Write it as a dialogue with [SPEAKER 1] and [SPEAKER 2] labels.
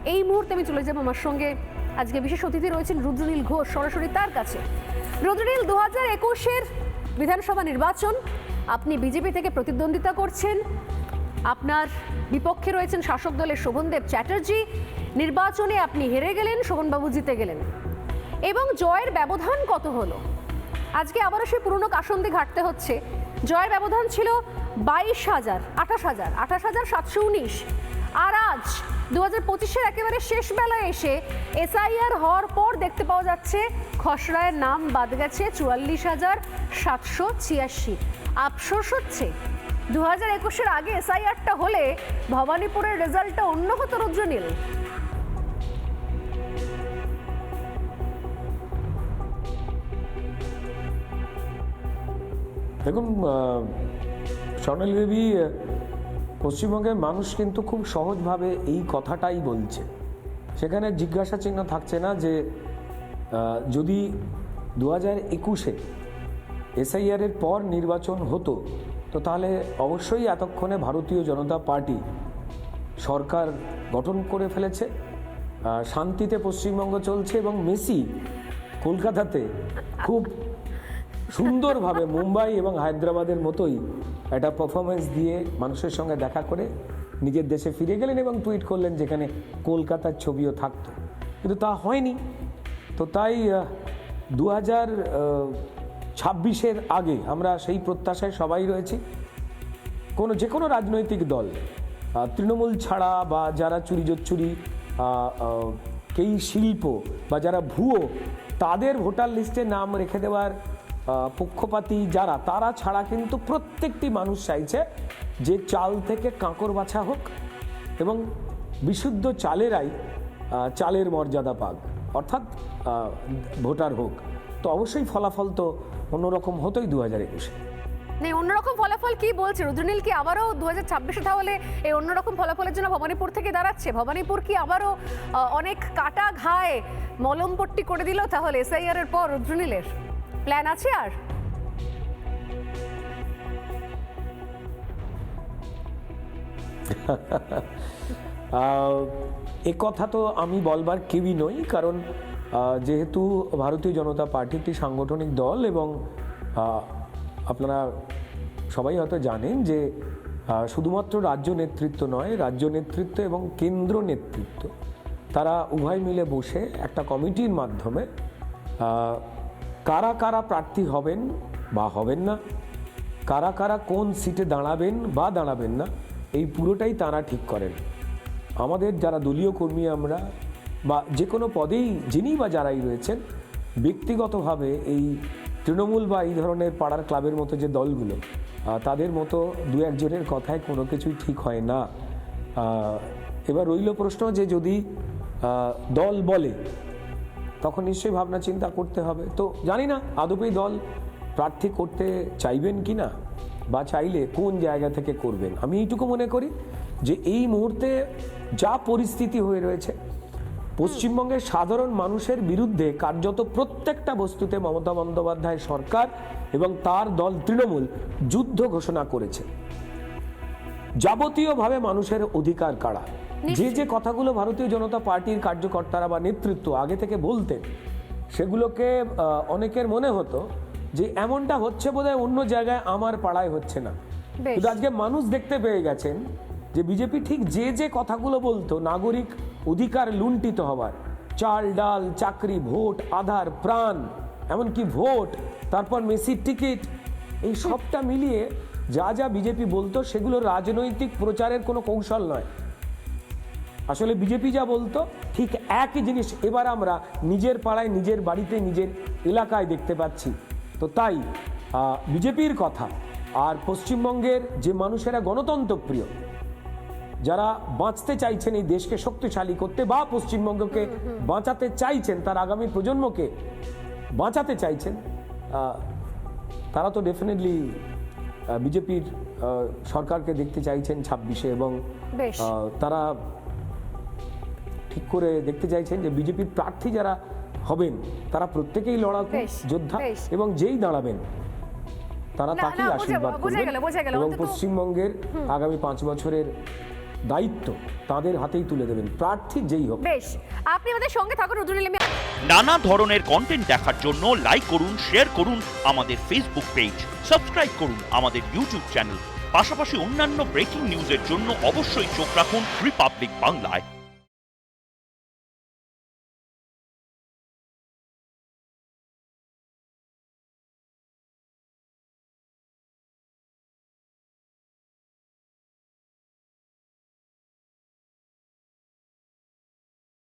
[SPEAKER 1] এই মুহূর্তে আমি চলে যাব আমার সঙ্গে আজকে বিশেষ অতিথি রয়েছেন রুদ্রনীল ঘোষ, সরাসরি তার কাছে। রুদ্রনীল, 2021-এর বিধানসভা নির্বাচন, আপনি বিজেপি থেকে প্রতিদ্বন্দ্বিতা করছেন, আপনার বিপক্ষে রয়েছেন শাসক দলের শোভনদেব চ্যাটার্জি। নির্বাচনে আপনি হেরে গেলেন, শোভনবাবু জিতে গেলেন, এবং জয়ের ব্যবধান কত হলো? আজকে আবারও সেই পুরনো কাসন্দি ঘাটতে হচ্ছে। জয়ের ব্যবধান ছিল 28,719, আর আজ 2025-এর একেবারে শেষ বেলায় এসে এসআইআর হওয়ার পর দেখতে পাওয়া যাচ্ছে খসড়ায় নাম বাদ গেছে 44,786। আফসোস হচ্ছে 2021-এর আগে এসআইআরটা হলে ভবানীপুরের রেজাল্টটা অন্য হতো রুদ্রনীল।
[SPEAKER 2] দেখুন স্বর্ণালী দেবী, পশ্চিমবঙ্গের মানুষ কিন্তু খুব সহজভাবে এই কথাটাই বলছে। সেখানে জিজ্ঞাসা চিহ্ন থাকছে না যে যদি 2021-এ এসআইআরের পর নির্বাচন হতো তো তাহলে অবশ্যই এতক্ষণে ভারতীয় জনতা পার্টি সরকার গঠন করে ফেলেছে, শান্তিতে পশ্চিমবঙ্গ চলছে, এবং মেসি কলকাতাতে খুব সুন্দরভাবে মুম্বাই এবং হায়দ্রাবাদের মতোই একটা পারফরমেন্স দিয়ে মানুষের সঙ্গে দেখা করে নিজের দেশে ফিরে গেলেন এবং টুইট করলেন যেখানে কলকাতার ছবিও থাকতো, কিন্তু তা হয়নি। তো তাই 2026-এর আগে আমরা সেই প্রত্যাশায় সবাই রয়েছি। যে কোনো রাজনৈতিক দল, তৃণমূল ছাড়া বা যারা চুরি কেই শিল্প বা যারা ভুয়ো, তাদের ভোটার লিস্টে নাম রেখে দেওয়ার পক্ষপাতী যারা, তারা ছাড়া কিন্তু প্রত্যেকটি মানুষ চাইছে যে চাল থেকে কাঁকর বাছা হোক এবং বিশুদ্ধ চালেরাই চালের মর্যাদা পাক, অর্থাৎ ভোটার হোক। তো অবশ্যই ফলাফল তো অন্যরকম হতোই 2021-এ।
[SPEAKER 1] নেই অন্যরকম ফলাফল কি বলছে রুদ্রনীল? কি আবারও 2026-এ তাহলে এই অন্যরকম ফলাফলের জন্য ভবানীপুর থেকে দাঁড়াচ্ছে? ভবানীপুর কি আবারও অনেক কাটা ঘায়ে মলমপট্টি করে দিল তাহলে এসআইআর এর পর? রুদ্রনীলের প্ল্যান আছে আর?
[SPEAKER 2] এ কথা তো আমি বলবার কেউই নই, কারণ যেহেতু ভারতীয় জনতা পার্টি একটি সাংগঠনিক দল এবং আপনারা সবাই হয়তো জানেন যে শুধুমাত্র রাজ্য নেতৃত্ব নয়, রাজ্য নেতৃত্ব এবং কেন্দ্র নেতৃত্ব তারা উভয় মিলে বসে একটা কমিটির মাধ্যমে কারা কারা প্রার্থী হবেন বা হবেন না, কারা কারা কোন সিটে দাঁড়াবেন বা দাঁড়াবেন না, এই পুরোটাই তারা ঠিক করেন। আমাদের যারা দলীয় কর্মী আমরা বা যে কোনো পদেই যিনি বা যারাই রয়েছেন, ব্যক্তিগতভাবে এই তৃণমূল বা এই ধরনের পাড়ার ক্লাবের মতো যে দলগুলো, তাদের মতো দু একজনের কথায় কোনো কিছুই ঠিক হয় না। এবার রইল প্রশ্ন যে যদি দল বলে তখন নিশ্চয়ই ভাবনা চিন্তা করতে হবে। তো জানি না আদপেই দল প্রার্থী করতে চাইবেন কি না, বা চাইলে কোন জায়গা থেকে করবেন। আমি এইটুকু মনে করি যে এই মুহূর্তে যা পরিস্থিতি হয়ে রয়েছে, পশ্চিমবঙ্গের সাধারণ মানুষের বিরুদ্ধে কার্যত প্রত্যেকটা বস্তুতে মমতা বন্দ্যোপাধ্যায় সরকার এবং তার দল তৃণমূল যুদ্ধ ঘোষণা করেছে। যাবতীয়ভাবে মানুষের অধিকার কাড়া। যে কথাগুলো ভারতীয় জনতা পার্টির কার্যকর্তারা বা নেতৃত্ব আগে থেকে বলতেন, সেগুলোকে অনেকের মনে হতো যে এমনটা হচ্ছে বোধহয় অন্য জায়গায়, আমার পাড়ায় হচ্ছে না। কিন্তু আজকে মানুষ দেখতে পেয়ে গেছেন যে বিজেপি ঠিক যে কথাগুলো বলতো, নাগরিক অধিকার লুণ্ঠিত হওয়ার, চাল ডাল চাকরি, ভোট, আধার, প্রাণ, এমনকি ভোট, তারপর মেসির টিকিট, এই সবটা মিলিয়ে যা যা বিজেপি বলতো সেগুলো রাজনৈতিক প্রচারের কোনো কৌশল নয়। আসলে বিজেপি যা বলতো ঠিক একই জিনিস এবার আমরা নিজের পাড়ায়, নিজের বাড়িতে, নিজের এলাকায় দেখতে পাচ্ছি। তো তাই বিজেপির কথা আর পশ্চিমবঙ্গের যে মানুষেরা গণতন্ত্রপ্রিয়, যারা বাঁচতে চাইছেন এই দেশকে শক্তিশালী করতে বা পশ্চিমবঙ্গকে বাঁচাতে চাইছেন, তার আগামী প্রজন্মকে বাঁচাতে চাইছেন, তারা তো ডেফিনেটলি বিজেপির সরকারকে দেখতে চাইছেন 26-এ, এবং তারা ঠিক করে দেখতে চাইছেন যে বিজেপির প্রার্থী যারা হবেন তারা প্রত্যেকেই লড়াকু যোদ্ধা, এবং যেই দাঁড়াবেন তারা তাকেই আশীর্বাদ করবেন এবং পশ্চিমবঙ্গের আগামী 5 বছরের দায়িত্ব তাদের হাতেই তুলে দেবেন, প্রার্থী যেই হোক।
[SPEAKER 1] বেশ, আপনি আমাদের সঙ্গে থাকুন রুদ্রনীল।
[SPEAKER 3] নানা ধরনের কন্টেন্ট দেখার জন্য লাইক করুন, শেয়ার করুন আমাদের ফেসবুক পেজ, সাবস্ক্রাইব করুন আমাদের ইউটিউব চ্যানেল। পাশাপাশি অন্যান্য ব্রেকিং নিউজের জন্য অবশ্যই চোখ রাখুন রিপাবলিক বাংলায়।